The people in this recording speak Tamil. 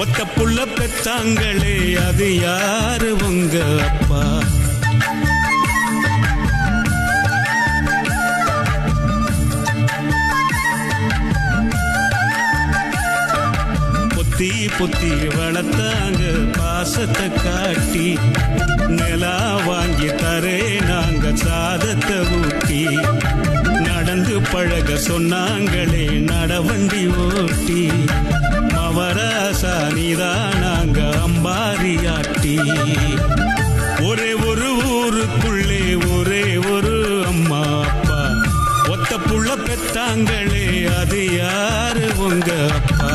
ஒத்த புள்ள பெத்தாங்களே அது யாரு உங்க அப்பா? பொத்தி பொத்தி வளர்த்தாங்க பாசத்தை காட்டி, நிலா வாங்கி தரே நாங்க சாதத்தை ஊட்டி, நடந்து பழக சொன்னாங்களே நடவண்டி ஓட்டி, மவராசா நீதான் நாங்க அம்பாரியாட்டி. ஒரே ஒரு ஊருக்குள்ளே ஒரே ஒரு அம்மா அப்பா, ஒத்த புள்ள பெத்தாங்களே அது யாரு உங்க அப்பா?